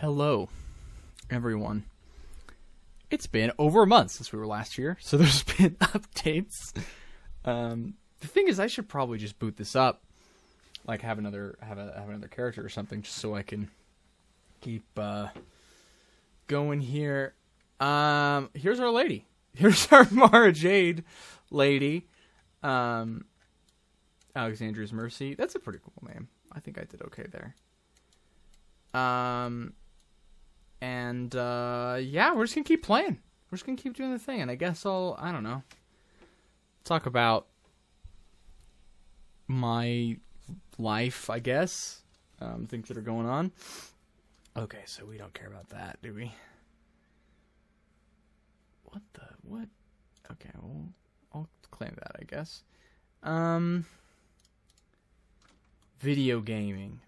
Hello, everyone. It's been over a month since we were last here, so there's been updates. The thing is, I should probably just boot this up, like have another character or something, just so I can keep going here. Here's our lady. Here's our Mara Jade lady. Alexandria's Mercy. That's a pretty cool name. I think I did okay there. Yeah, we're just gonna keep playing. We're just gonna keep doing the thing, and I guess I don't know, talk about my life, I guess. Things that are going on. Okay, so we don't care about that, do we? What? Okay, well, I'll claim that, I guess. Video gaming.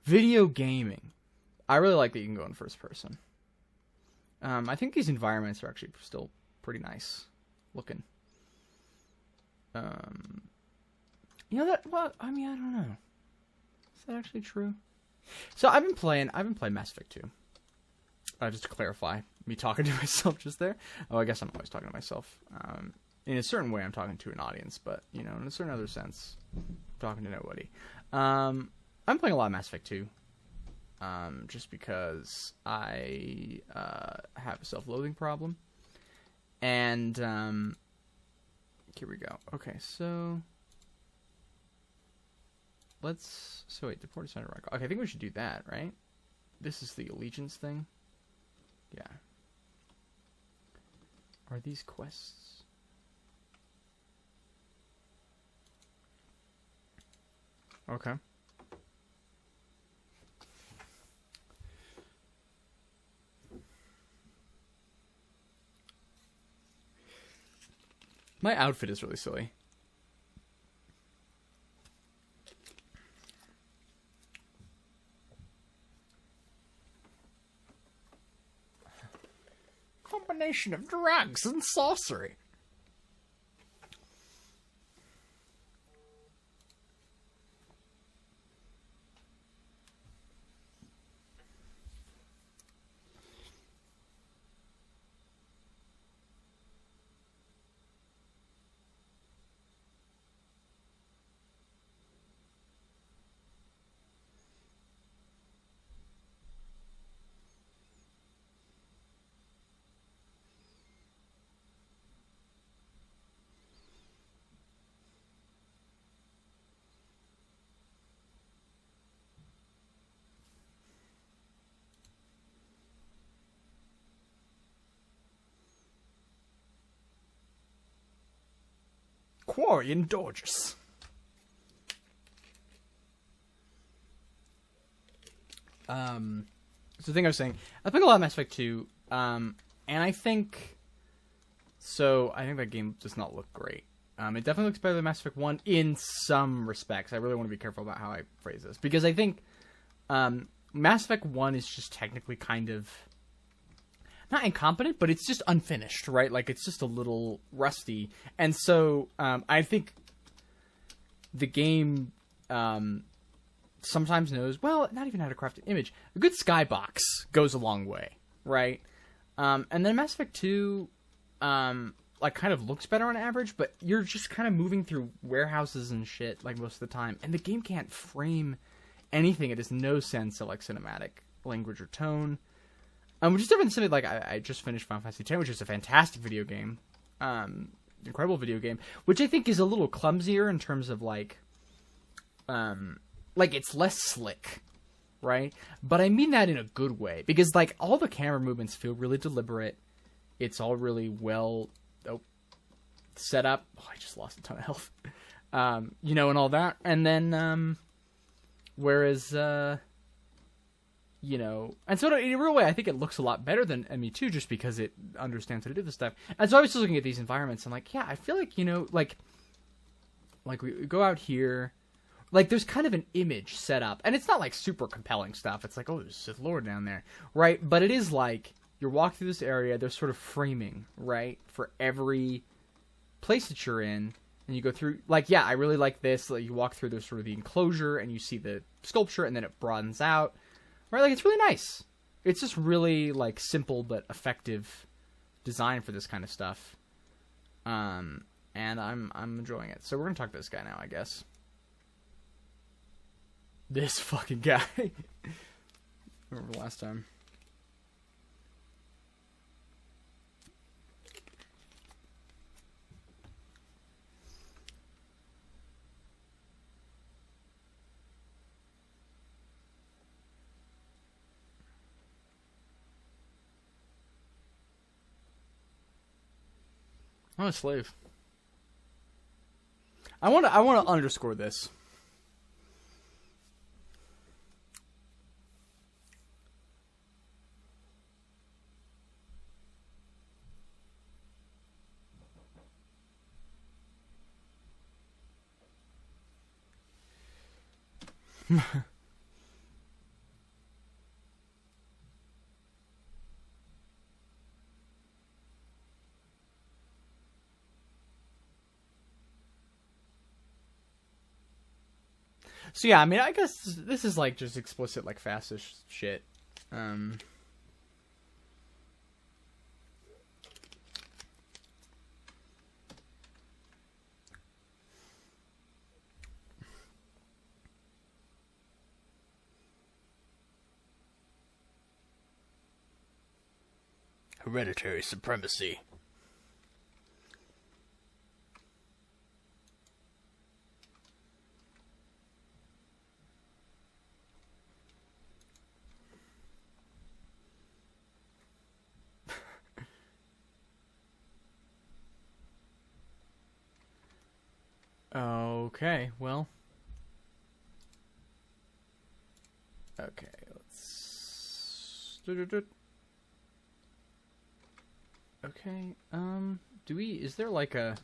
I really like that you can go in first person. I think these environments are actually still pretty nice looking. You know that? Well, I mean, I don't know. Is that actually true? So I've been playing Mass Effect 2. Just to clarify, me talking to myself just there. Oh, I guess I'm always talking to myself. In a certain way, I'm talking to an audience, but in a certain other sense, I'm talking to nobody. I'm playing a lot of Mass Effect 2. Just because I have a self-loathing problem. And here we go. Okay, so wait, deport center record. Okay, I think we should do that, right? This is the allegiance thing. Yeah. Are these quests? Okay. My outfit is really silly. Combination of drugs and sorcery. Quarian Dorges. So the thing I was saying, I played a lot of Mass Effect 2, and I think that game does not look great. It definitely looks better than Mass Effect 1 in some respects. I really want to be careful about how I phrase this, because I think Mass Effect 1 is just technically kind of not incompetent, but it's just unfinished, right? Like, it's just a little rusty. And so, I think the game, sometimes knows, well, not even how to craft an image. A good skybox goes a long way, right? And then Mass Effect 2, kind of looks better on average, but you're just kind of moving through warehouses and shit, like, most of the time. And the game can't frame anything. It has no sense of, like, cinematic language or tone. Which is different than something like I just finished Final Fantasy X, which is a fantastic video game, incredible video game, which I think is a little clumsier in terms of like it's less slick, right? But I mean that in a good way, because like all the camera movements feel really deliberate. It's all really well set up. Oh, I just lost a ton of health, and all that. And then whereas. And so in a real way, I think it looks a lot better than ME2 just because it understands how to do this stuff. And so I was just looking at these environments and like, yeah, I feel like, like we go out here, like there's kind of an image set up, and it's not like super compelling stuff. It's like, oh, there's Sith Lord down there, right? But it is like, you're walking through this area, there's sort of framing, right? For every place that you're in, and you go through, like, yeah, I really like this. Like, you walk through the enclosure, and you see the sculpture, and then it broadens out. Right, like, it's really nice. It's just really like simple but effective design for this kind of stuff. And I'm enjoying it. So we're gonna talk to this guy now, I guess. This fucking guy. Remember last time. I'm a slave. I want to underscore this. So yeah, I mean, I guess this is like just explicit like fascist shit. Hereditary supremacy. Okay, well. Okay, let's... Okay, is there like a...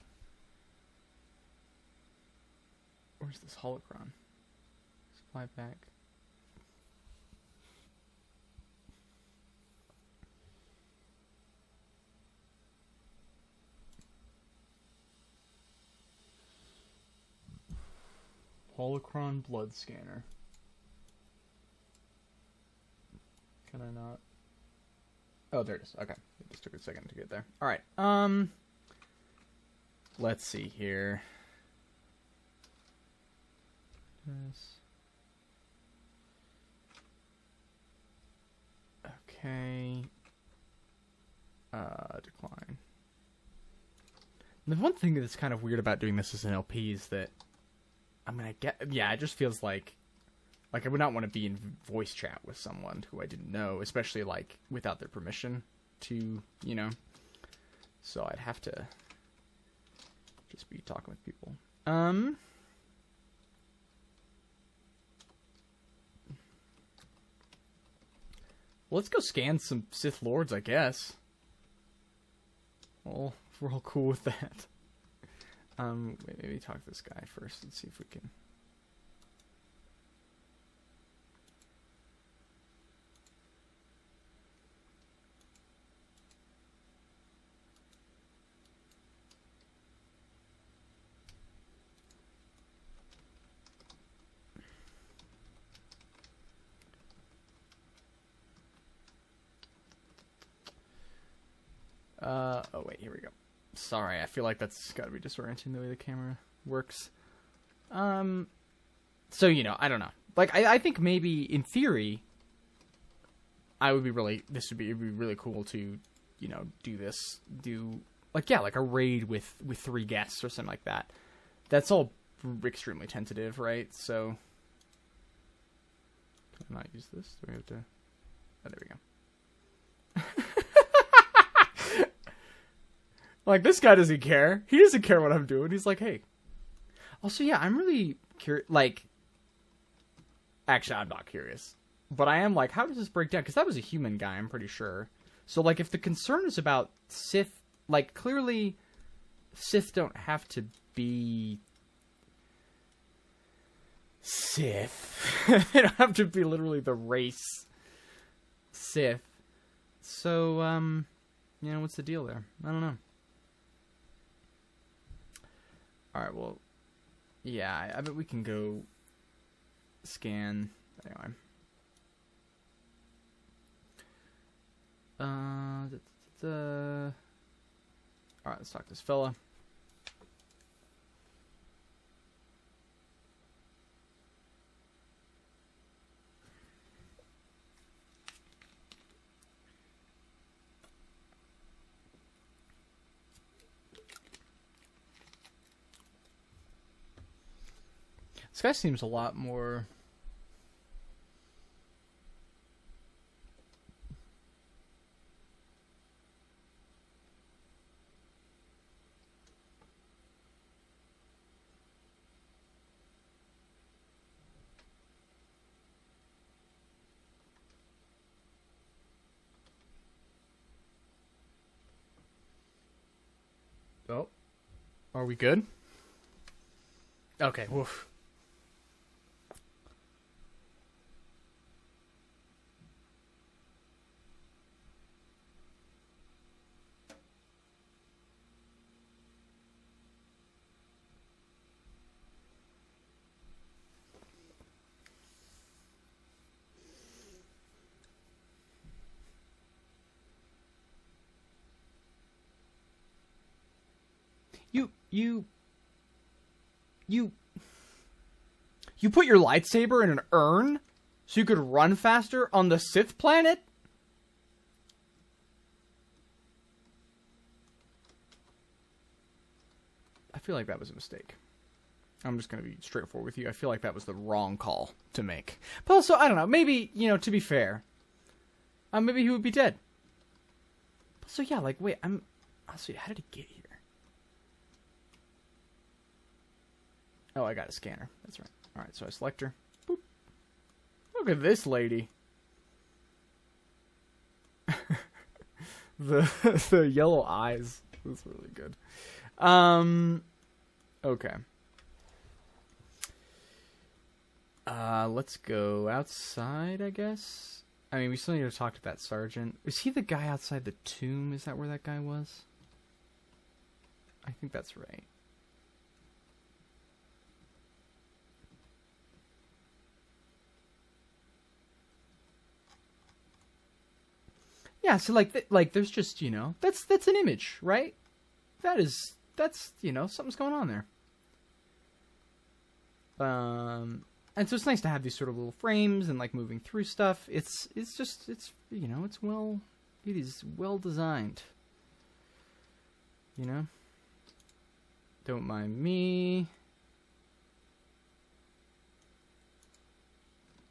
Where's this holocron? Supply pack. Holocron blood scanner. Can I not? Oh, there it is. Okay. It just took a second to get there. Alright. Let's see here. Okay. Decline. The one thing that's kind of weird about doing this as an LP is that, I mean, it just feels like I would not want to be in voice chat with someone who I didn't know, especially, like, without their permission to, you know. So I'd have to just be talking with people. Well, let's go scan some Sith Lords, I guess. Well, we're all cool with that. Maybe talk to this guy first and see if we can... Oh wait, here we go. Sorry, I feel like that's gotta be disorienting the way the camera works. So, you know, I don't know. Like, I think maybe, in theory, it'd be really cool to, you know, do, like, yeah, like a raid with 3 guests or something like that. That's all extremely tentative, right? So, can I not use this? Do we have to... Oh, there we go. Like, this guy doesn't care. He doesn't care what I'm doing. He's like, hey. Also, yeah, I'm really curious. Like, actually, I'm not curious. But I am like, how does this break down? Because that was a human guy, I'm pretty sure. So, like, if the concern is about Sith, like, clearly, Sith don't have to be Sith. They don't have to be literally the race Sith. So, you know, what's the deal there? I don't know. Alright, well, yeah, I bet we can go scan, anyway. Alright, let's talk to this fella. This guy seems a lot more... Oh. Are we good? Okay, woof. You put your lightsaber in an urn so you could run faster on the Sith planet? I feel like that was a mistake. I'm just going to be straightforward with you. I feel like that was the wrong call to make. But also, I don't know, maybe, to be fair, maybe he would be dead. So yeah, like, wait, honestly, how did he get here? Oh, I got a scanner. That's right. Alright, so I select her. Boop. Look at this lady. the yellow eyes. That's really good. Okay. Let's go outside, I guess. I mean, we still need to talk to that sergeant. Is he the guy outside the tomb? Is that where that guy was? I think that's right. Yeah, so like there's just, that's an image, right? That's something's going on there. And so it's nice to have these sort of little frames and like moving through stuff. It is well designed. Don't mind me.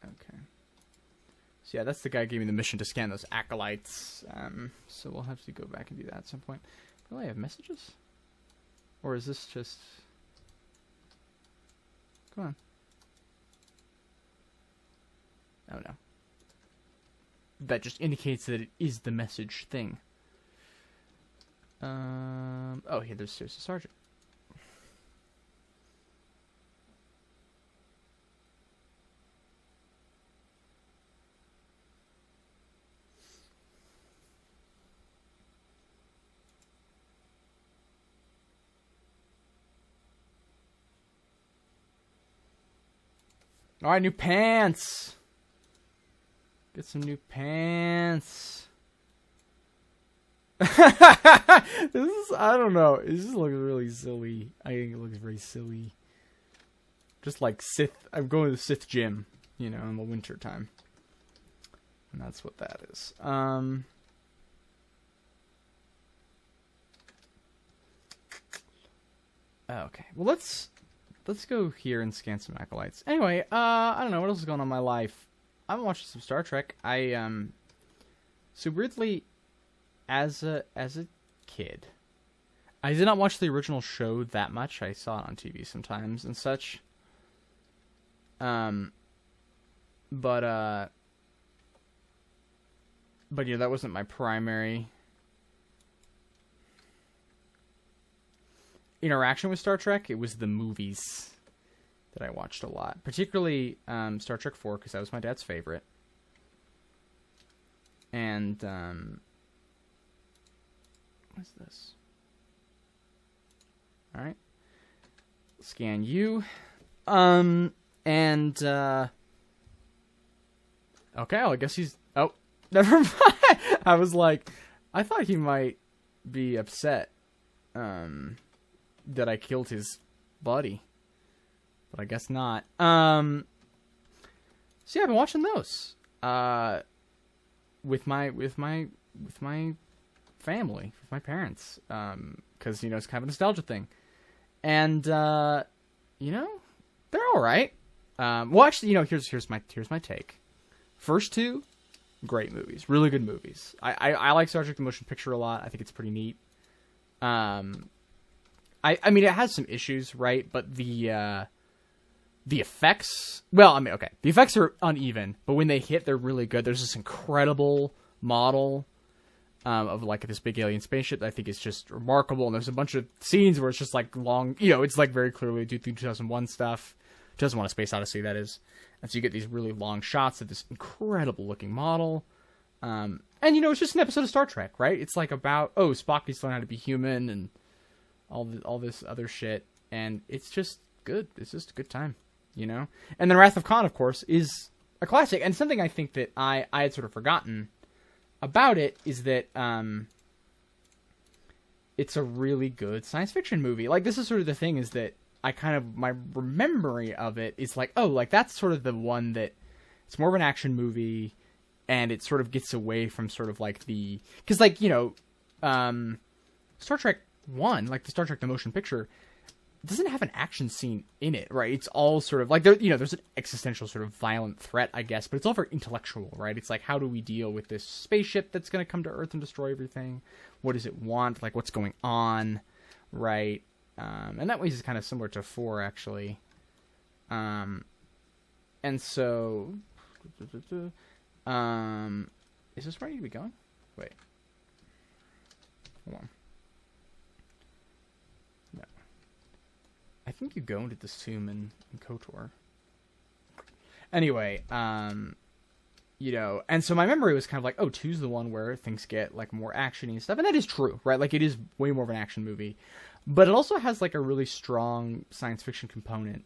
Okay. So yeah, that's the guy who gave me the mission to scan those acolytes. So we'll have to go back and do that at some point. Will I have messages? Or is this just... Come on. Oh no. That just indicates that it is the message thing. Oh, here, there's a sergeant. Alright, new pants! Get some new pants. I don't know. It just looks really silly. I think it looks very silly. Just like Sith. I'm going to the Sith gym, in the winter time. And that's what that is. Okay. Well, let's go here and scan some acolytes. Anyway, I don't know what else is going on in my life. I've been watching some Star Trek. So weirdly, as a kid, I did not watch the original show that much. I saw it on TV sometimes and such. But that wasn't my primary interaction with Star Trek. It was the movies that I watched a lot, particularly Star Trek 4, because that was my dad's favorite. And what's this? All right, scan you. Okay, well, I guess he's... Oh, never mind. I was like, I thought he might be upset that I killed his buddy, but I guess not. So yeah, I've been watching those with my family, with my parents, because you know it's kind of a nostalgia thing, and you know they're all right. Well, actually, you know, here's my take. First two, great movies, really good movies. I like Star Trek: The Motion Picture a lot. I think it's pretty neat. I mean, it has some issues, right? But the effects, well, I mean, okay, the effects are uneven, but when they hit, they're really good. There's this incredible model of like this big alien spaceship that I think is just remarkable. And there's a bunch of scenes where it's just like long, you know, it's like very clearly 2001 stuff. 2001: A Space Odyssey, that is. And so you get these really long shots of this incredible looking model. And you know, it's just an episode of Star Trek, right? It's like about, oh, Spock needs to learn how to be human and all this other shit. And it's just good. It's just a good time, you know? And then Wrath of Khan, of course, is a classic. And something I think that I had sort of forgotten about it is that it's a really good science fiction movie. Like, this is sort of the thing, is that I kind of, my memory of it is like, oh, like that's sort of the one that it's more of an action movie, and it sort of gets away from sort of like the, because like, you know, Star Trek 1, like the Star Trek the Motion Picture, doesn't have an action scene in it, right? It's all sort of like, there, you know, there's an existential sort of violent threat, I guess, but it's all very intellectual, right? It's like, how do we deal with this spaceship that's going to come to Earth and destroy everything? What does it want? Like, what's going on, right? And that way is kind of similar to 4, actually. And so, is this where I need to be going? Wait. Hold on. No. I think you go into this tomb in KOTOR. Anyway, you know, and so my memory was kind of like, oh, 2's the one where things get, like, more action-y and stuff, and that is true, right? Like, it is way more of an action movie. But it also has, like, a really strong science fiction component,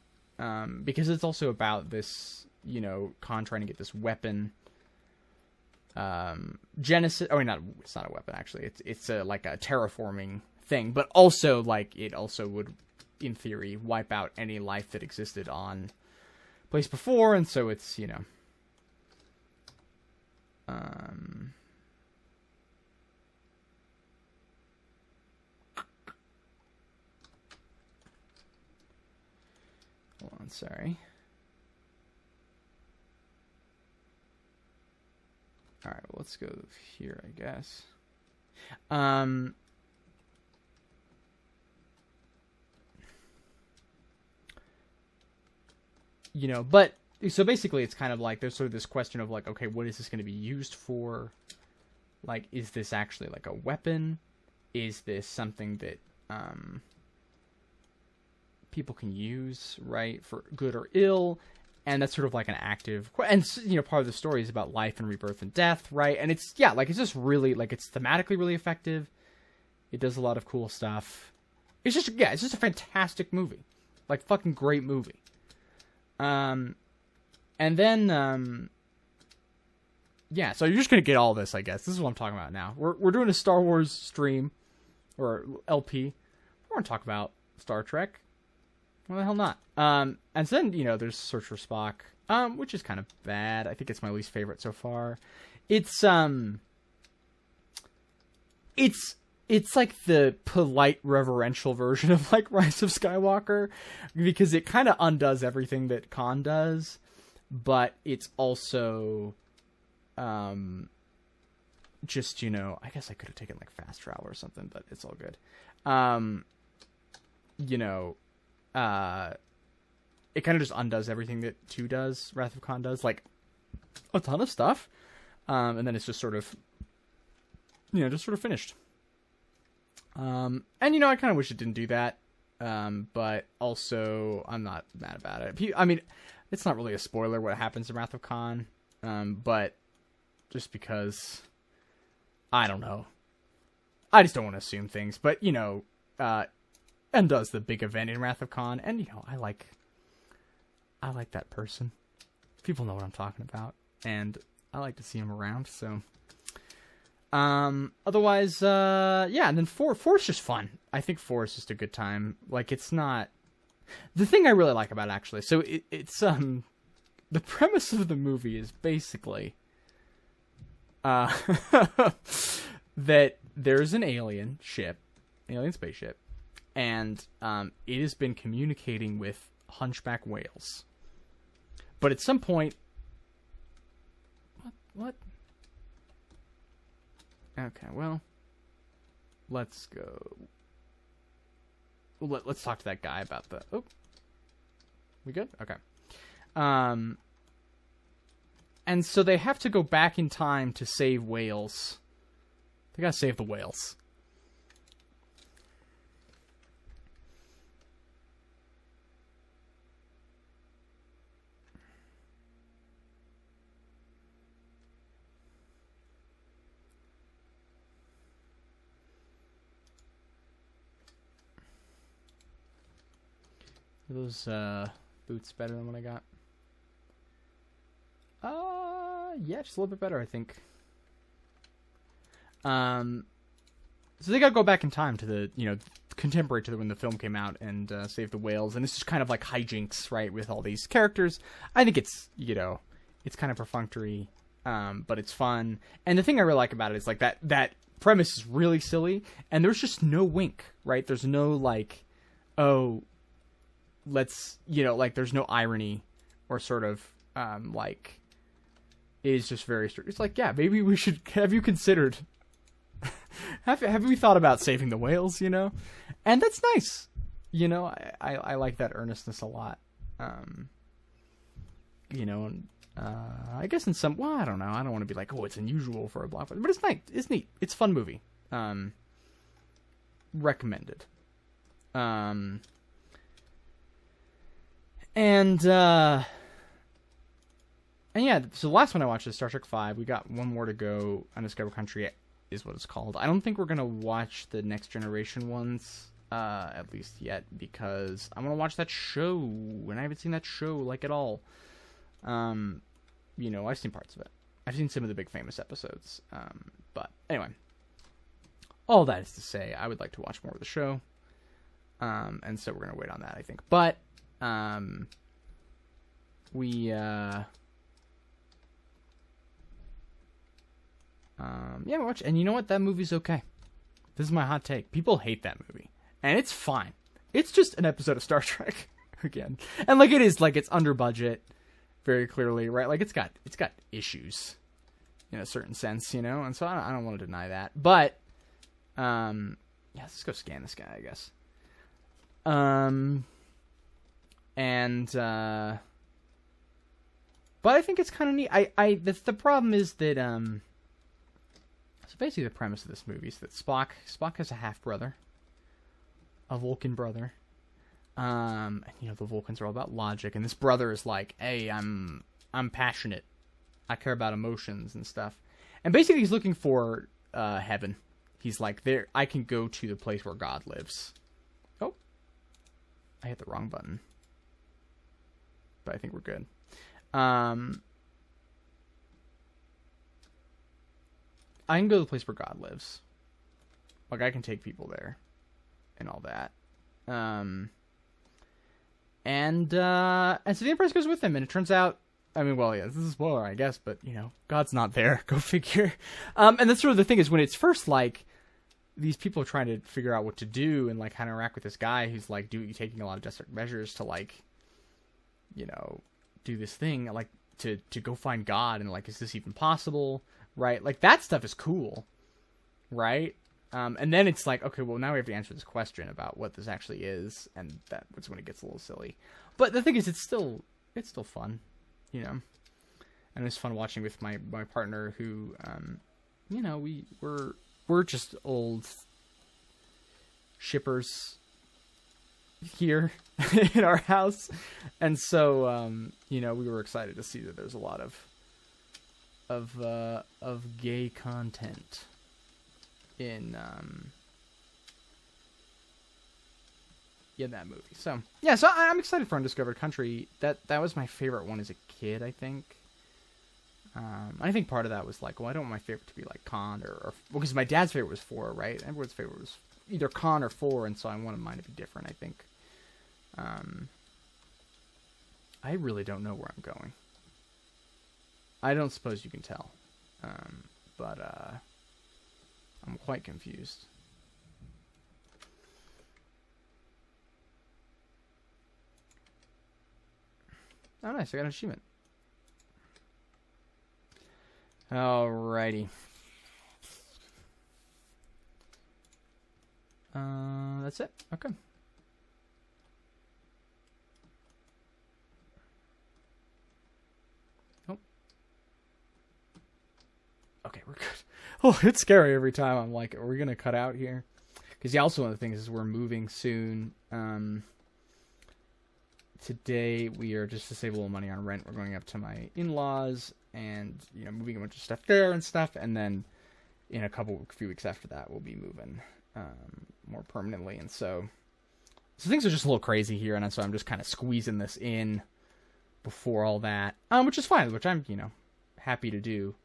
because it's also about this, you know, Khan trying to get this weapon, Genesis, oh, not, it's not a weapon, actually, it's a, like, a terraforming thing, but also, like, it also would, in theory, wipe out any life that existed on place before, and so it's, you know, hold on, sorry. Alright, well, let's go here, I guess. You know, but, so basically it's kind of like, there's sort of this question of like, okay, what is this going to be used for? Like, is this actually like a weapon? Is this something that, people can use, right, for good or ill? And that's sort of like an active, and you know, part of the story is about life and rebirth and death, right? And it's, yeah, like, it's just really, like, it's thematically really effective. It does a lot of cool stuff. It's just, yeah, it's just a fantastic movie. Like, fucking great movie. And then, yeah, so you're just gonna get all this, I guess. This is what I'm talking about now. We're doing a Star Wars stream, or LP. We're gonna talk about Star Trek. Why the hell not? And then, you know, there's Search for Spock, which is kind of bad. I think it's my least favorite so far. It's like the polite, reverential version of, like, Rise of Skywalker, because it kind of undoes everything that Khan does, but it's also, just, you know, I guess I could have taken, like, fast travel or something, but it's all good. You know, it kind of just undoes everything that 2 does, Wrath of Khan does, like, a ton of stuff, and then it's just sort of, you know, just sort of finished. And, you know, I kind of wish it didn't do that, but also, I'm not mad about it. I mean, it's not really a spoiler what happens in Wrath of Khan, but just because, I don't know. I just don't want to assume things, but, you know, and does the big event in Wrath of Khan, and, you know, I like that person. People know what I'm talking about, and I like to see him around, so, Otherwise, yeah, and then four's just fun. I think four is just a good time. Like, it's not... The thing I really like about it, actually, so it's, the premise of the movie is basically, that there's an alien spaceship, and, it has been communicating with hunchback whales. But at some point... What? Okay, well, let's go. Let's talk to that guy about the... Oh, we good? Okay. And so they have to go back in time to save whales. They gotta save the whales. Are those boots better than what I got? Yeah, just a little bit better, I think. So they gotta go back in time to the, contemporary to when the film came out and save the whales, and this is kind of like hijinks, right, with all these characters. I think it's, it's kind of perfunctory, but it's fun. And the thing I really like about it is like that premise is really silly, and there's just no wink, right? There's no like, oh, let's, there's no irony or sort of, like, it is just very strict. It's like, yeah, maybe we should, have you considered, have we thought about saving the whales, And that's nice. I like that earnestness a lot. And, I guess in some, well, I don't know. I don't want to be like, oh, it's unusual for a blockbuster, but it's nice. It's neat. It's a fun movie. Recommended. And yeah, so the last one I watched is Star Trek V. We got one more to go. Undiscovered Country is what it's called. I don't think we're going to watch the Next Generation ones, at least yet, because I want to watch that show, and I haven't seen that show, like, at all. I've seen parts of it. I've seen some of the big famous episodes. But anyway, all that is to say, I would like to watch more of the show. And so we're going to wait on that, I think. But, yeah, watch, and you know what? That movie's okay. This is my hot take. People hate that movie, and it's fine. It's just an episode of Star Trek again, and like it is, like it's under budget, very clearly, right? Like it's got issues in a certain sense, and so I don't want to deny that. But, yeah, let's go scan this guy, I guess. But I think it's kind of neat. The problem is that, so basically the premise of this movie is that Spock has a half-brother, a Vulcan brother. And, the Vulcans are all about logic, and this brother is like, hey, I'm passionate. I care about emotions and stuff. And basically he's looking for, heaven. He's like, I can go to the place where God lives. Oh, I hit the wrong button. But I think we're good. I can go to the place where God lives. Like, I can take people there. And all that. And so the Empress goes with him, and it turns out, I mean, well, yeah, this is a spoiler, I guess, but, God's not there. Go figure. And that's sort of the thing is when it's first, like, these people are trying to figure out what to do and, like, kind of interact with this guy who's, like, taking a lot of desperate measures to, like, do this thing, like, to go find God, and, like, is this even possible, right? Like, that stuff is cool, right? And then it's like, okay, well, now we have to answer this question about what this actually is, and that's when it gets a little silly. But the thing is, it's still fun, and it's fun watching with my partner who, we're just old shippers here in our house, and so we were excited to see that there's a lot of gay content in that movie. So yeah, so I'm excited for Undiscovered Country. That was my favorite one as a kid, I think. I think part of that was like, well, I don't want my favorite to be like Khan or because my dad's favorite was 4, right? Everyone's favorite was either Khan or 4, and so I wanted mine to be different, I think. I really don't know where I'm going. I don't suppose you can tell. But I'm quite confused. Oh, nice. I got an achievement. Alrighty. That's it. Okay. Oh. Okay, we're good. Oh, it's scary every time. I'm like, are we gonna cut out here? Because yeah, also one of the things is we're moving soon. Today we are just to save a little money on rent. We're going up to my in-laws and moving a bunch of stuff there and stuff, and then in a few weeks after that we'll be moving more permanently. And so things are just a little crazy here, and so I'm just kind of squeezing this in before all that, which is fine, which I'm happy to do,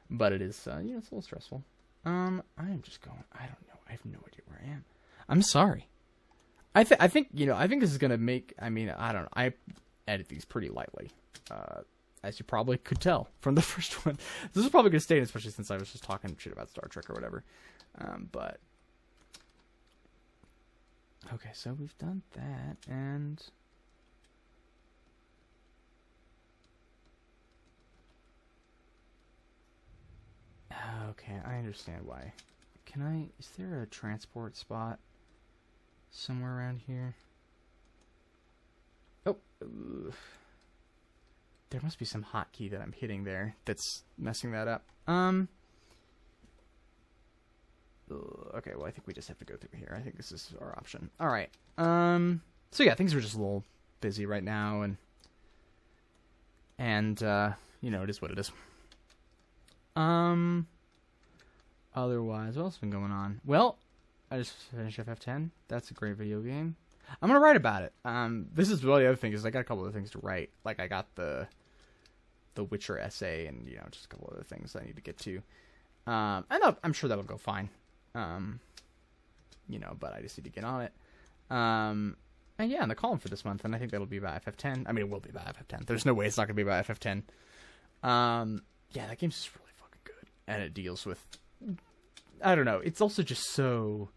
but it is it's a little stressful. I am just going. I don't know. I have no idea where I am. I'm sorry. I think this is gonna make. I mean, I don't know. I edit these pretty lightly, as you probably could tell from the first one. This is probably gonna stay in, especially since I was just talking shit about Star Trek or whatever. But okay, so we've done that, and okay, I understand why. Is there a transport spot somewhere around here? Oh, there must be some hotkey that I'm hitting there that's messing that up. Okay, well, I think we just have to go through here. I think this is our option. All right. So yeah, things are just a little busy right now, and it is what it is. Otherwise, what else has been going on? Well, I just finished FF10. That's a great video game. I'm gonna write about it. This is really the other thing is I got a couple of things to write. Like I got the Witcher essay and just a couple other things I need to get to. I'm sure that'll go fine. But I just need to get on it. And yeah, and the column for this month, and I think that'll be about FF10. I mean, it will be about FF10. There's no way it's not gonna be about FF10. Yeah, that game's just really fucking good, and it deals with. I don't know. It's also just so.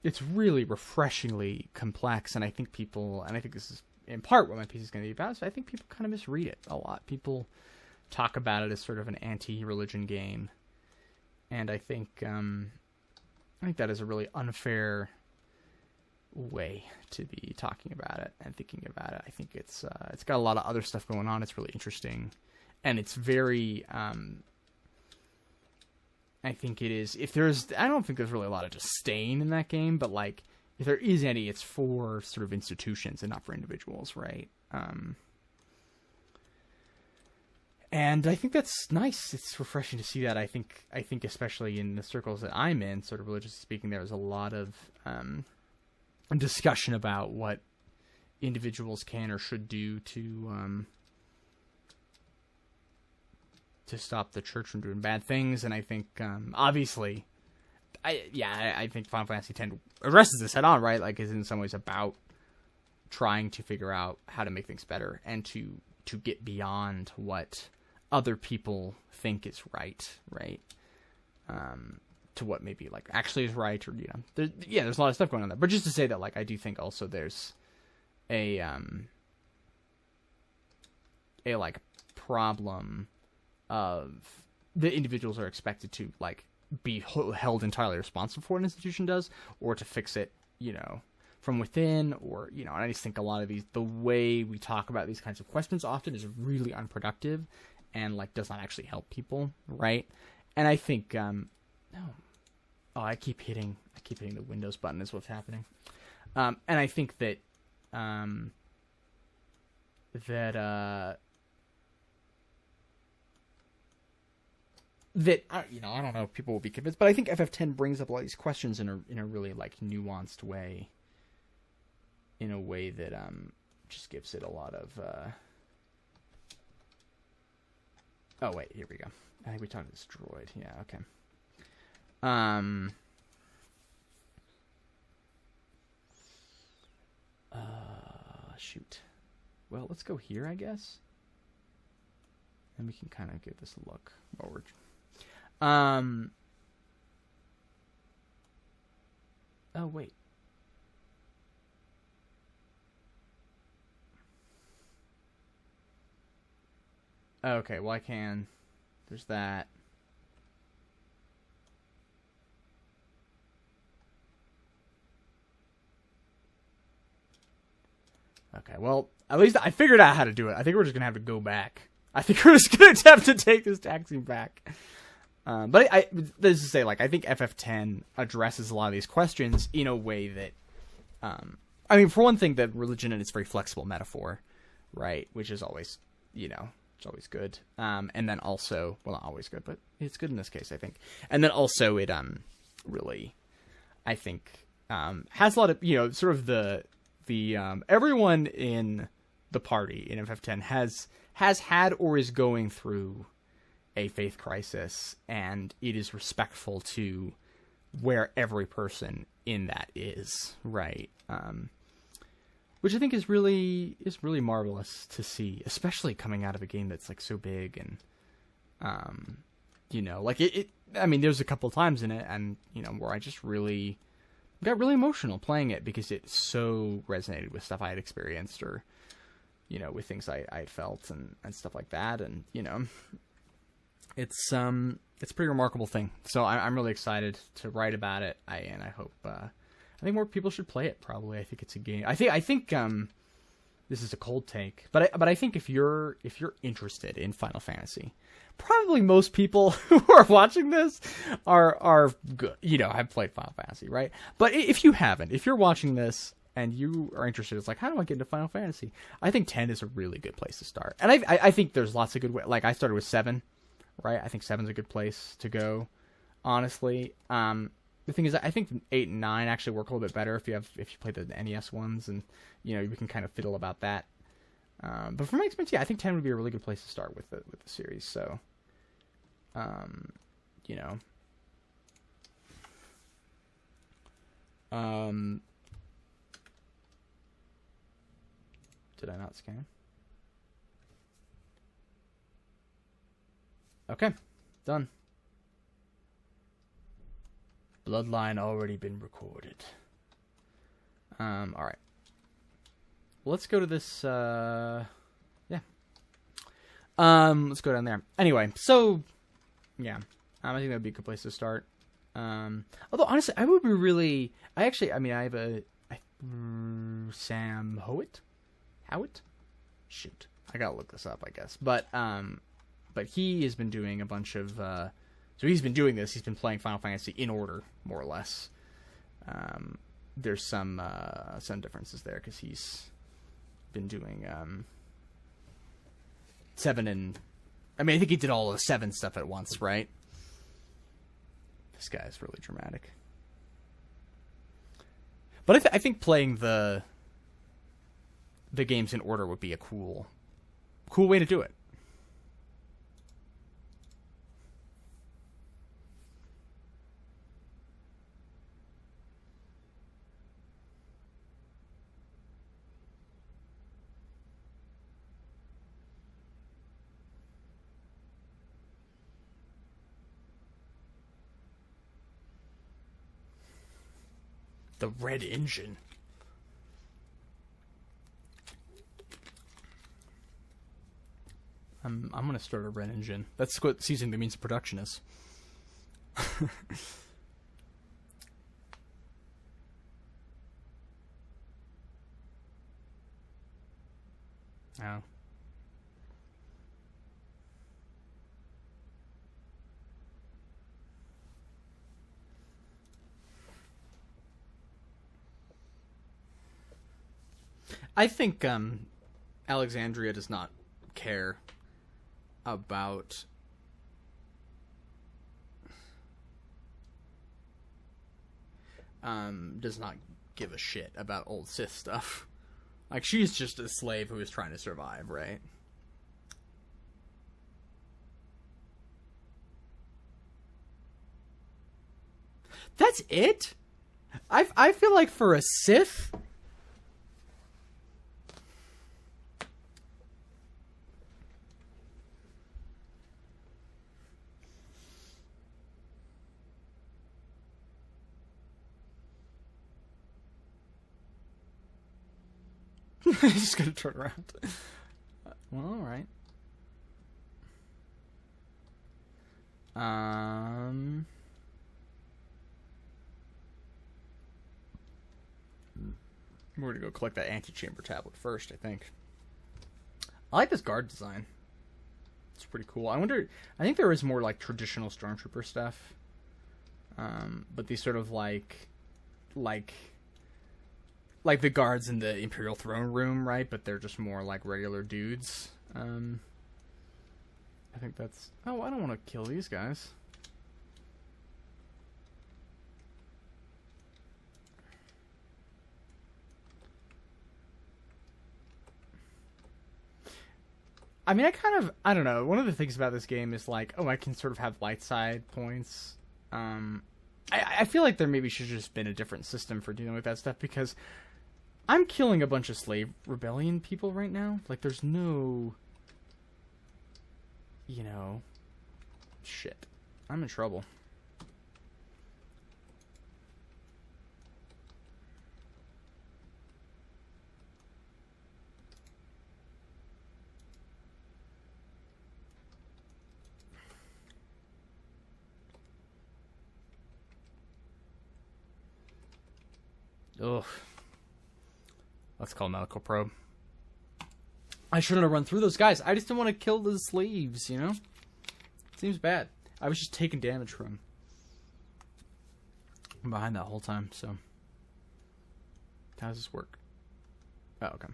It's really refreshingly complex, and I think this is in part what my piece is going to be about. So I think people kind of misread it a lot. People talk about it as sort of an anti-religion game, and I think that is a really unfair way to be talking about it and thinking about it. I think it's got a lot of other stuff going on. It's really interesting, and it's very. I think it is. I don't think there's really a lot of disdain in that game, but like, if there is any, it's for sort of institutions and not for individuals, right? And I think that's nice. It's refreshing to see that. I think especially in the circles that I'm in, sort of religiously speaking, there's a lot of discussion about what individuals can or should do to stop the church from doing bad things. And I think, obviously, I think Final Fantasy X addresses this head on, right? Like, is in some ways about trying to figure out how to make things better and to get beyond what other people think is right? To what maybe, like, actually is right, or, there's a lot of stuff going on there. But just to say that, like, I do think also there's a problem of the individuals are expected to like be held entirely responsible for what an institution does, or to fix it, from within, or and I just think a lot of the way we talk about these kinds of questions often is really unproductive and like does not actually help people, right? And I think I keep hitting the Windows button is what's happening, and I think that I don't know if people will be convinced, but I think FF10 brings up a lot of these questions in a really like nuanced way, in a way that just gives it a lot of Oh, wait, here we go. I think we talked to this droid. Yeah, okay. Shoot. Well, let's go here, I guess. And we can kind of give this a look while we're... Oh, wait. Okay, well, I can... There's that. Okay, well, at least I figured out how to do it. I think we're just going to have to go back. I think we're just going to have to take this taxi back. But this is to say, like, I think FF10 addresses a lot of these questions in a way that, I mean, for one thing, that religion and its very flexible metaphor, right? Which is always, you know, it's always good. And then also, well, not always good, but it's good in this case, I think. And then also it, really, I think, has a lot of, you know, sort of the everyone in the party in FF10 has had or is going through a faith crisis, and it is respectful to where every person in that is, right? Which I think is really marvelous to see, especially coming out of a game that's like so big and, you know, like it I mean, there's a couple of times in it, and you know, where I just really got really emotional playing it because it so resonated with stuff I had experienced, or you know, with things I had felt and stuff like that, and you know, it's a pretty remarkable thing. So I'm really excited to write about it. I hope I think more people should play it. Probably, I think it's a game. I think this is a cold take, but I think if you're interested in Final Fantasy, probably most people who are watching this are good. You know, have played Final Fantasy, right? But if you haven't, if you're watching this and you are interested, it's like, how do I get into Final Fantasy? I think 10 is a really good place to start, and I think there's lots of good ways. Like I started with 7, right? I think 7's a good place to go, honestly. The thing is, I think 8 and 9 actually work a little bit better if you play the NES ones, and you know, you can kind of fiddle about that. But from my experience, yeah, I think 10 would be a really good place to start with the series. So, you know, did I not scan? Okay, done. Bloodline already been recorded. All right. Well, let's go to this. Yeah. Let's go down there. Anyway, so yeah, I think that'd be a good place to start. Although honestly, I would be really. I have Sam Howitt. Shoot, I gotta look this up, I guess. But he has been doing a bunch of. So he's been doing this. He's been playing Final Fantasy in order, more or less. There's some differences there because he's been doing 7 and... I mean, I think he did all the 7 stuff at once, right? This guy is really dramatic. But I think playing the games in order would be a cool way to do it. The red engine. I'm gonna start a red engine. That's what ceasing the means of production is. Oh. I think Alexandria does not care about does not give a shit about old Sith stuff. Like, she's just a slave who is trying to survive, right? That's it? I feel like for a Sith... He's just gonna turn around. Well, alright. We're gonna go collect that antechamber tablet first, I think. I like this guard design. It's pretty cool. I think there is more like traditional stormtrooper stuff. But these sort of like the guards in the Imperial throne room, right? But they're just more like regular dudes. I think that's... Oh, I don't want to kill these guys. I mean, I don't know. One of the things about this game is like, oh, I can sort of have light side points. I feel like there maybe should have just been a different system for dealing with that stuff, because I'm killing a bunch of slave rebellion people right now. Like, there's no... You know... Shit. I'm in trouble. Ugh. Let's call medical probe. I shouldn't have run through those guys. I just didn't want to kill the slaves, you know? Seems bad. I was just taking damage from behind that whole time, so... How does this work? Oh, okay.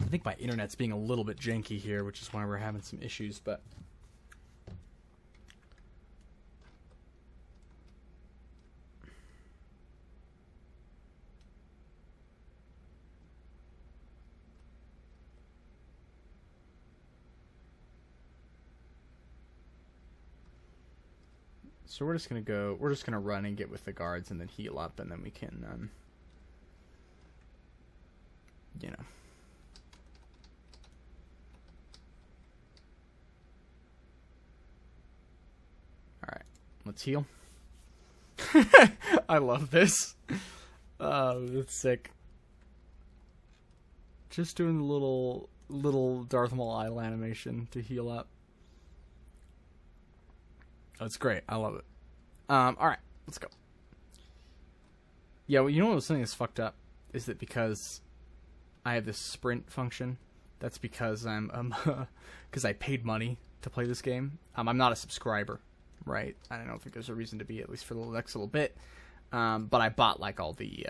I think my internet's being a little bit janky here, which is why we're having some issues, but... So we're just gonna run and get with the guards and then heal up, and then we can, you know. Alright, let's heal. I love this. Oh, that's sick. Just doing the little Darth Maul idle animation to heal up. That's great. I love it. Alright, let's go. Yeah, well, you know what something that's fucked up? Is that because I have this sprint function, that's because because I paid money to play this game. I'm not a subscriber, right? I don't think there's a reason to be, at least for the next little bit. But I bought, like, all the,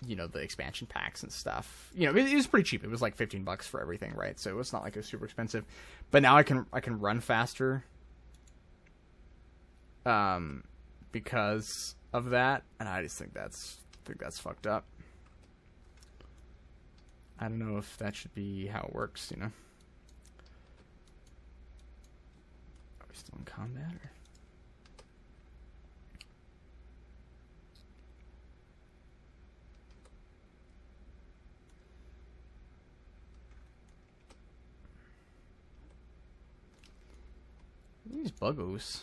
you know, the expansion packs and stuff. You know, it was pretty cheap. It was like $15 for everything, right? So it's not like it was super expensive. But now I can run faster. Because of that, and I just think that's fucked up. I don't know if that should be how it works, you know. Are we still in combat, or? These buggos.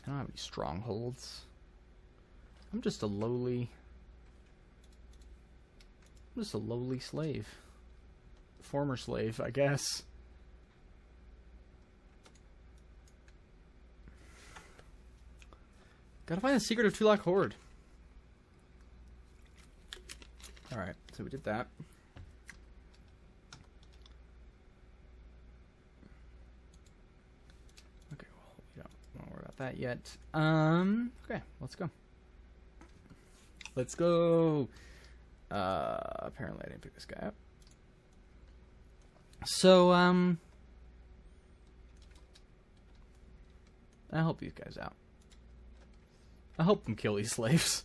I don't have any strongholds. I'm just a lowly slave. Former slave, I guess. Gotta find the secret of Tulak Horde. Alright, so we did that. That yet. Okay, let's go. Let's go. Apparently I didn't pick this guy up. So, I'll help these guys out. I'll help them kill these slaves.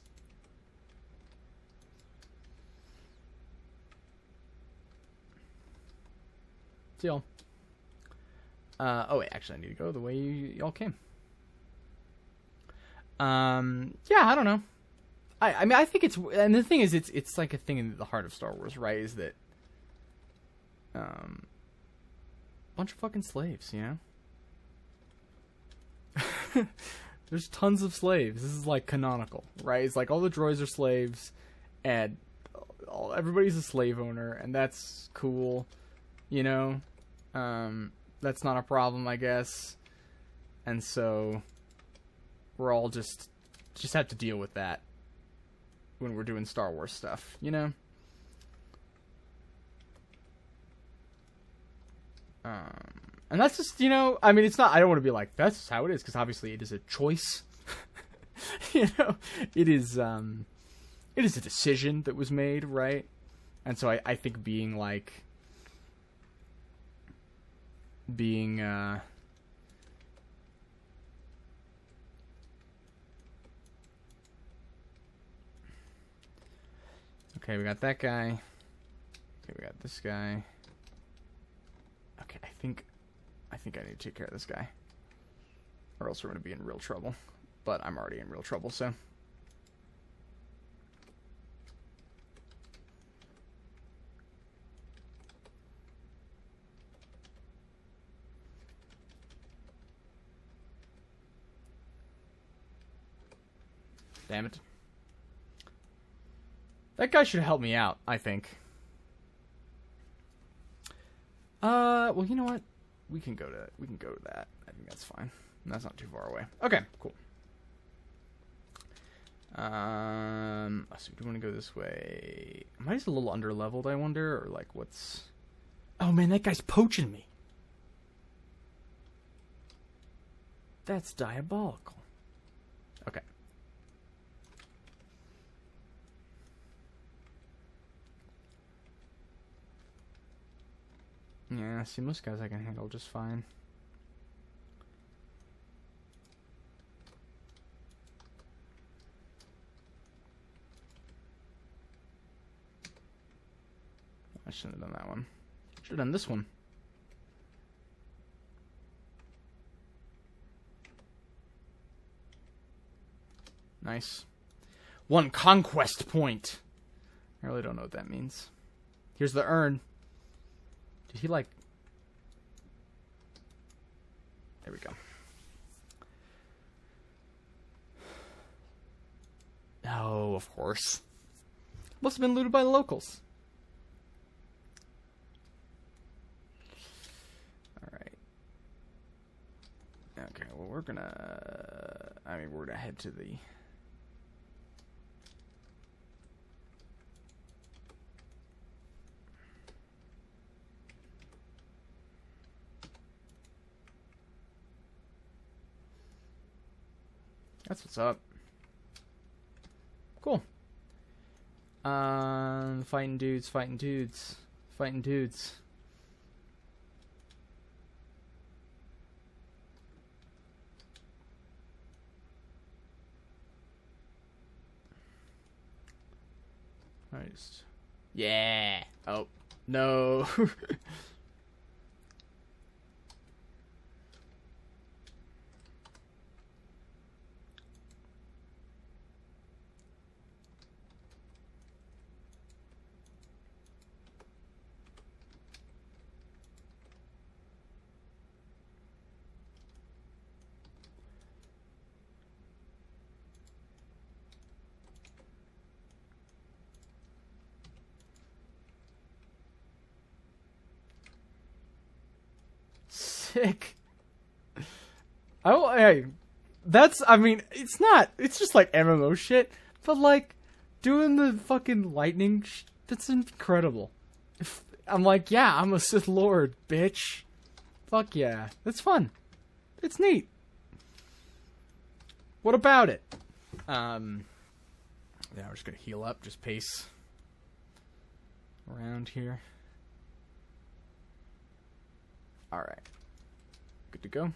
See y'all. Oh wait, actually I need to go the way y'all came. Yeah, I don't know. I mean, I think it's, and the thing is, it's like a thing in the heart of Star Wars, right? Is that, bunch of fucking slaves, you know? There's tons of slaves. This is like canonical, right? It's like all the droids are slaves, and everybody's a slave owner, and that's cool, you know? That's not a problem, I guess. And so we're all just have to deal with that when we're doing Star Wars stuff, you know? And that's just, you know, I mean, it's not, I don't want to be like, that's how it is, because obviously it is a choice. You know, it is a decision that was made, right? And so I think being okay, we got that guy. Okay, we got this guy. Okay, I think I need to take care of this guy, or else we're going to be in real trouble. But I'm already in real trouble, so. Damn it. That guy should help me out, I think. Well, you know what? We can go to that. I think that's fine. That's not too far away. Okay, cool. So we do want to go this way. Am I just a little under-leveled, I wonder? Or, like, what's... Oh, man, that guy's poaching me. That's diabolical. Okay. Yeah, see, most guys I can handle just fine. I shouldn't have done that one. Should have done this one. Nice. 1 conquest point. I really don't know what that means. Here's the urn. Did he like... There we go. Oh, of course. Must have been looted by the locals. Alright. Okay, well we're gonna... I mean, we're gonna head to the... That's what's up. Cool. Fighting dudes, fighting dudes, fighting dudes. Nice. Yeah. Oh, no. Sick. Hey, that's, I mean, it's not, it's just like MMO shit, but like, doing the fucking lightning, that's incredible. I'm like, yeah, I'm a Sith Lord, bitch. Fuck yeah. That's fun. It's neat. What about it? Yeah, we're just gonna heal up, just pace around here. Alright. Good to go.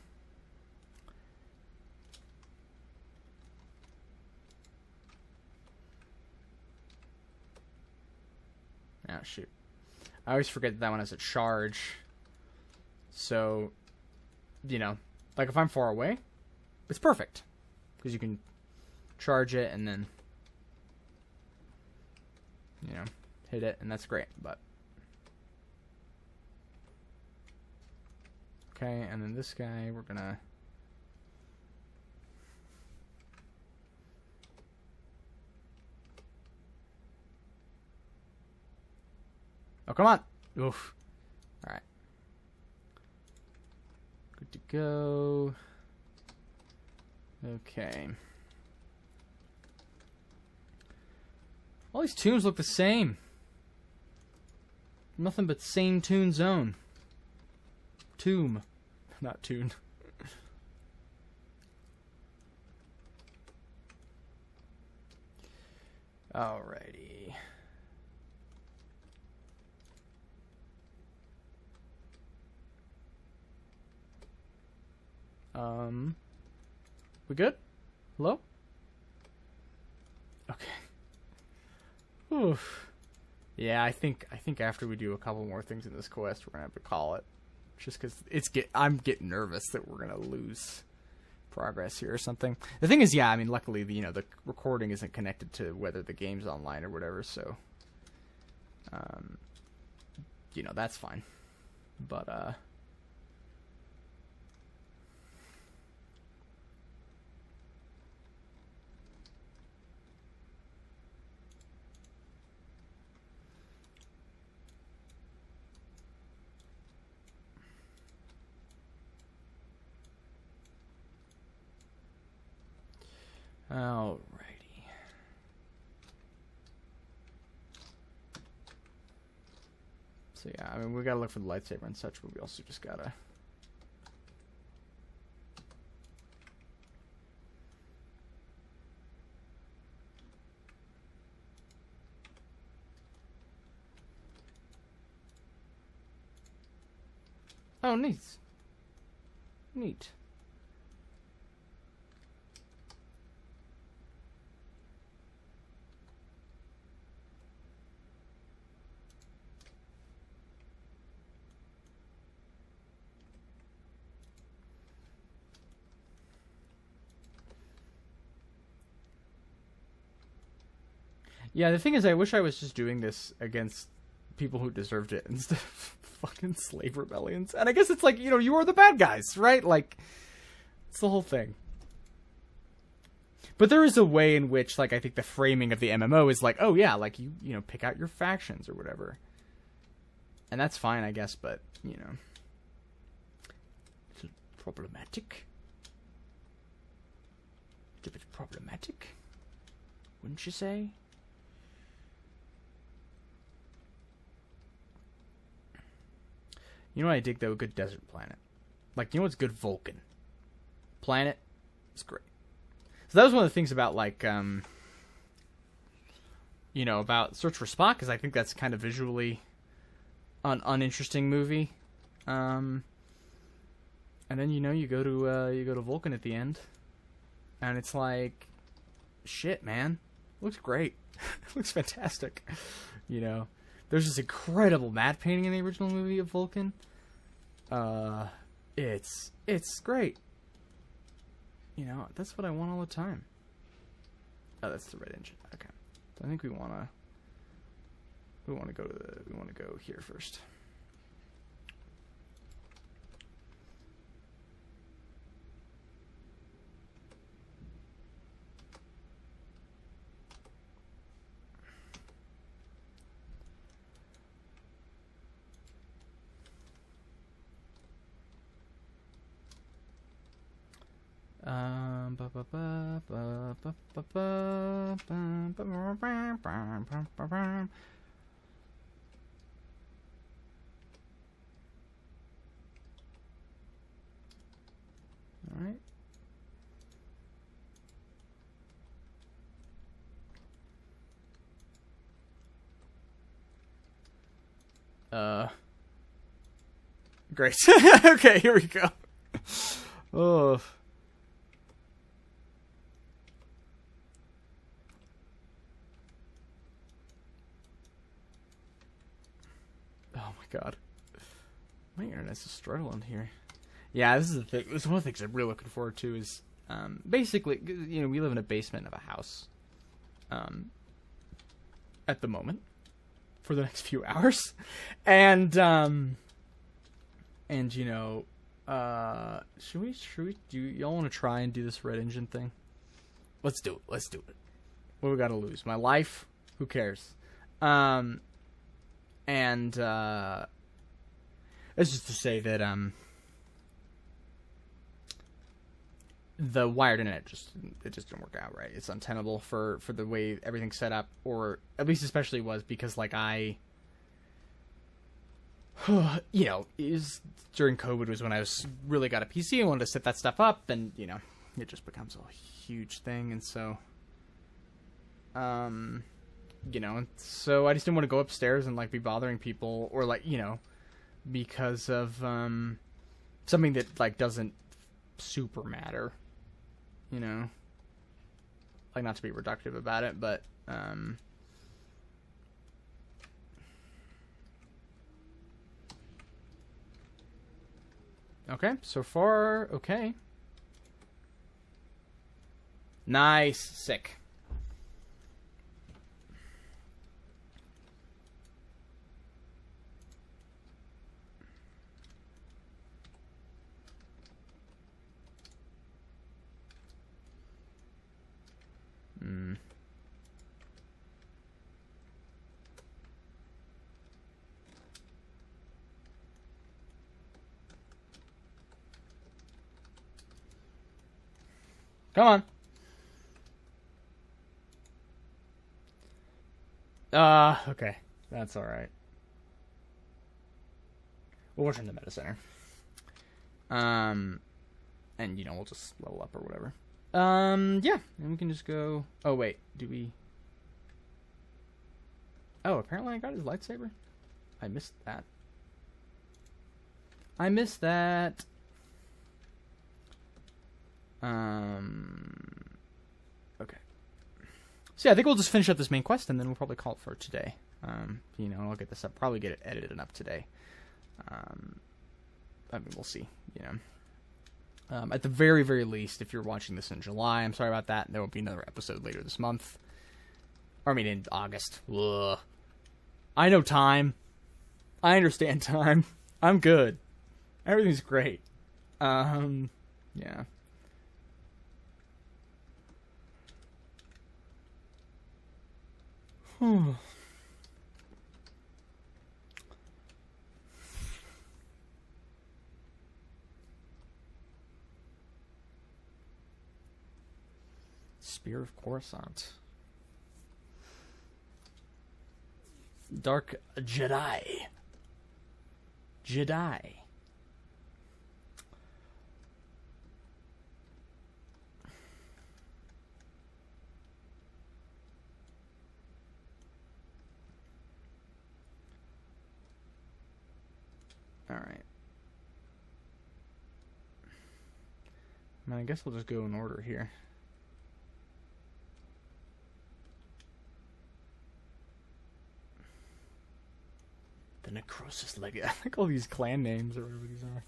Oh, shoot. I always forget that one has a charge. So, you know, like if I'm far away, it's perfect. Because you can charge it and then, you know, hit it, and that's great. But okay, and then this guy, we're gonna oh, come on. Oof. All right. Good to go. Okay. All these tunes look the same. Nothing but same tune zone. Tomb. Not tune. Alrighty. We good? Hello? Okay. Oof. Yeah, I think after we do a couple more things in this quest, we're gonna have to call it. Just because I'm getting nervous that we're gonna lose progress here or something. The thing is, yeah, I mean, luckily the recording isn't connected to whether the game's online or whatever, so that's fine. But alrighty. So yeah, I mean, we gotta look for the lightsaber and such, but we also just gotta. Oh, neat. Neat. Yeah, the thing is, I wish I was just doing this against people who deserved it instead of fucking slave rebellions. And I guess it's like, you are the bad guys, right? Like, it's the whole thing. But there is a way in which, like, I think the framing of the MMO is like, oh yeah, like, you pick out your factions or whatever. And that's fine, I guess, but, it's problematic. It's a bit problematic, wouldn't you say? You know what I dig, though? A good desert planet. Like, what's good? Vulcan. Planet. It's great. So that was one of the things about, like, about Search for Spock, because I think that's kind of visually an uninteresting movie. And then, you go to Vulcan at the end, and it's like, shit, man. Looks great. Looks fantastic. There's this incredible matte painting in the original movie of Vulcan. It's great. That's what I want all the time. Oh, that's the red engine. Okay. So I think we want to go here first. All right. Great. Okay, here we go. Oh. Oh my god. My internet's just struggling here. Yeah, this is the thing. This is one of the things I'm really looking forward to is, basically, you know, we live in a basement of a house, at the moment, for the next few hours, and you know, should we do y'all want to try and do this red engine thing? Let's do it. Let's do it. What do we got to lose? My life? Who cares? And it's just to say that the wired internet just didn't work out right. It's untenable for the way everything's set up, or at least especially was because like you know, during COVID was when I was really got a PC and wanted to set that stuff up, and you know, it just becomes a huge thing, and so you know, and so I just didn't want to go upstairs and like be bothering people, or like, you know, because of something that like doesn't super matter, you know, like not to be reductive about it, but okay, so far okay. Nice. Sick. Come on. Okay. That's alright. We'll return to the meta center. And, you know, we'll just level up or whatever. Yeah. And we can just go... Oh, wait. Do we... Oh, apparently I got his lightsaber? I missed that. I missed that. Okay. So yeah, I think we'll just finish up this main quest, and then we'll probably call it for today. You know, I'll get this up, probably get it edited up today. I mean, we'll see, you know. At the very, very least, if you're watching this in July, I'm sorry about that. There will be another episode later this month. Or, I mean, in August. Ugh. I know time. I understand time. I'm good. Everything's great. Yeah. Spear of Coruscant. Dark Jedi. Jedi. Alright. I mean, I guess we'll just go in order here. The Necrosis Legacy. I like all these clan names or whatever these are.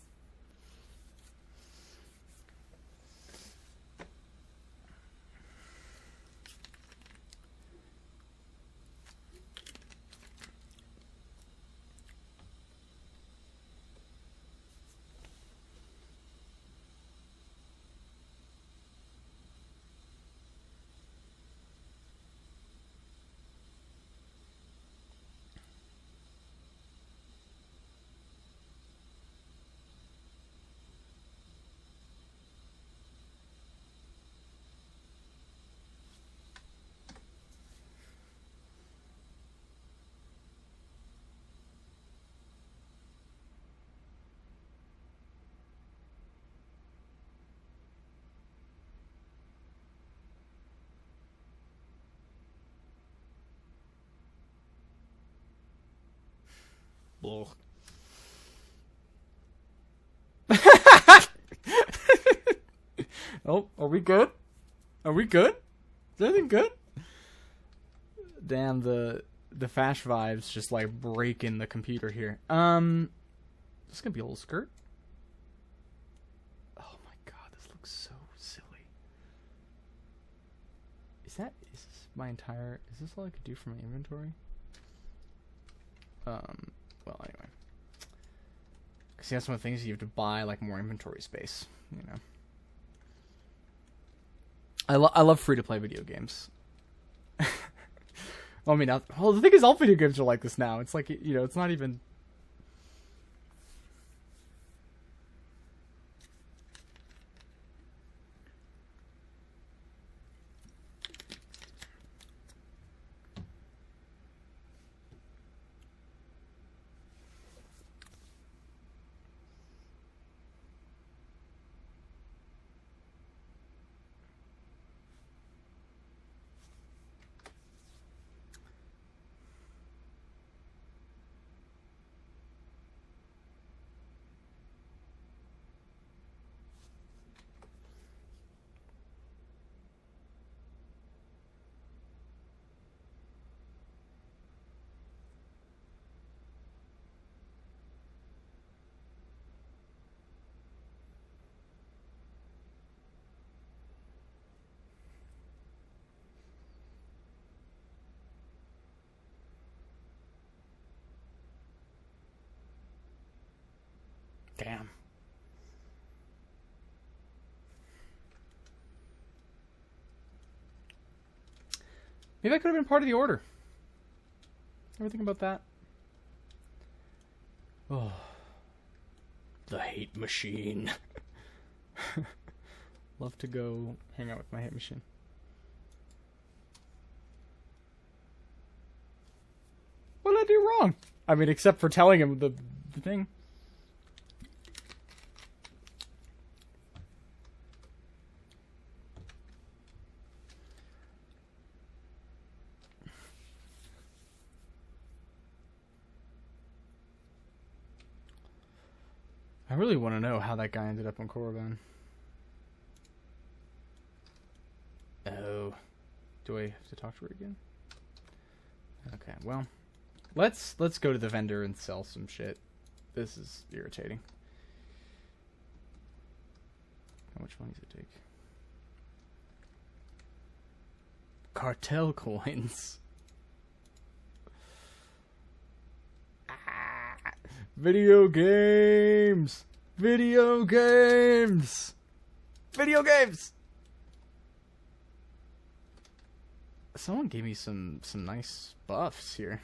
Oh, are we good? Are we good? Is everything good? Damn, the Fash vibes just like breaking the computer here. This is gonna be a little skirt. Oh my god, this looks so silly. Is this my entire... Is this all I could do for my inventory? Well, anyway. See, that's one of the things you have to buy, like, more inventory space, you know. I love free-to-play video games. Well, I mean, well, the thing is, all video games are like this now. It's like, you know, it's not even... Damn. Maybe I could have been part of the order. Ever think about that? Oh. The hate machine. Love to go hang out with my hate machine. What did I do wrong? I mean, except for telling him the thing. I really want to know how that guy ended up on Korriban. Oh. Do I have to talk to her again? Okay, well. Let's go to the vendor and sell some shit. This is irritating. How much money does it take? Cartel coins. Video games! Video games! Video games! Someone gave me some nice buffs here.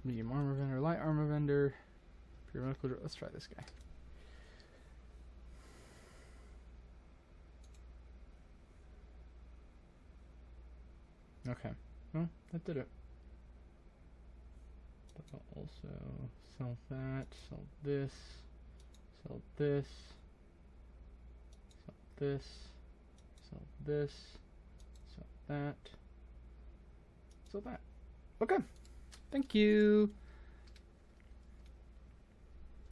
Medium armor vendor, light armor vendor. Pure medical. Let's try this guy. Okay, well, that did it. But I'll also sell that, sell this, sell this, sell this, sell this, sell that, sell that. Okay, thank you.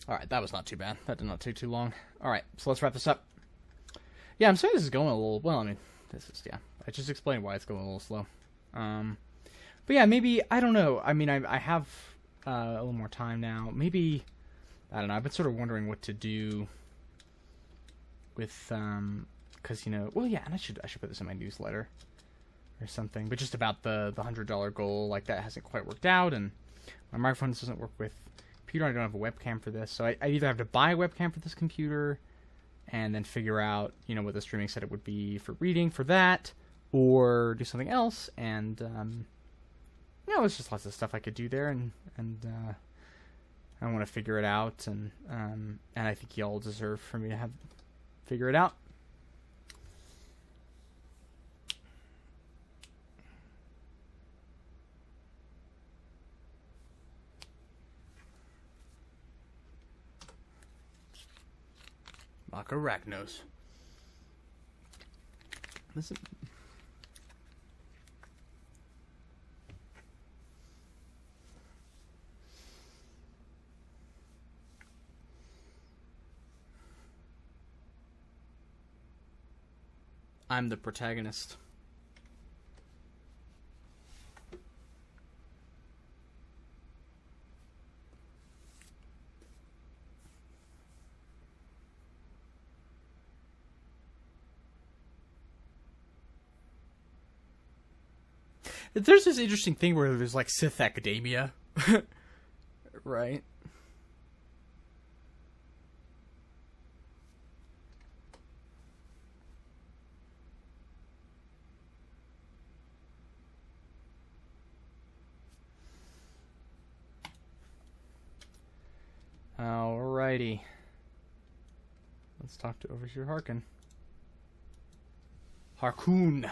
Alright, that was not too bad. That did not take too long. Alright, so let's wrap this up. Yeah, I'm sorry this is going a little, well, I mean, this is, yeah. I just explained why it's going a little slow. But yeah, maybe, I don't know. I mean, I have a little more time now. Maybe, I don't know. I've been sort of wondering what to do with, because, you know, well, yeah, and I should put this in my newsletter or something. But just about the $100 goal, like, that hasn't quite worked out, and my microphone doesn't work with computer. I don't have a webcam for this, so I either have to buy a webcam for this computer and then figure out, you know, what the streaming setup would be for reading for that, or do something else, and, you know, there's just lots of stuff I could do there, and I want to figure it out, and I think y'all deserve for me to figure it out. Macarachnos. Listen. I'm the protagonist. There's this interesting thing where there's like Sith academia, right? Alrighty. Let's talk to Overseer Harkin. Harkoon.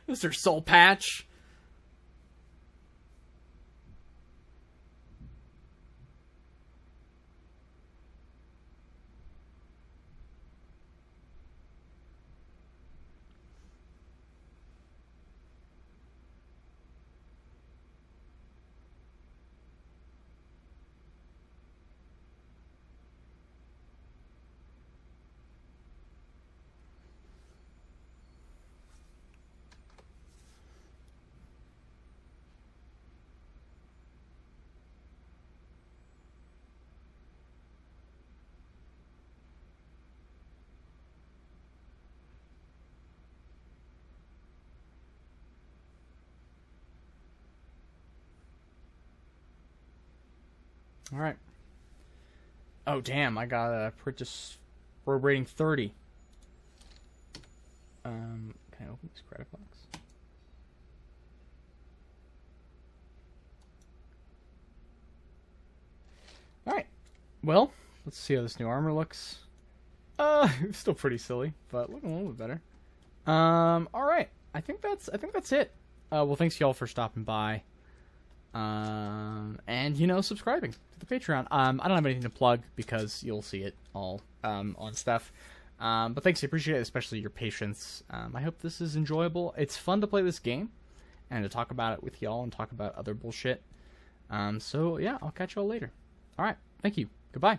Mr. Soul Patch. All right. Oh, damn. I got a purchase for rating 30. Can I open this credit box? All right. Well, let's see how this new armor looks. Still pretty silly, but looking a little bit better. All right. I think that's it. Well, thanks y'all for stopping by. And subscribing to the Patreon. I don't have anything to plug because you'll see it all on stuff. But thanks, I appreciate it, especially your patience. I hope this is enjoyable. It's fun to play this game and to talk about it with y'all and talk about other bullshit. So yeah, I'll catch y'all later. All right, thank you. Goodbye.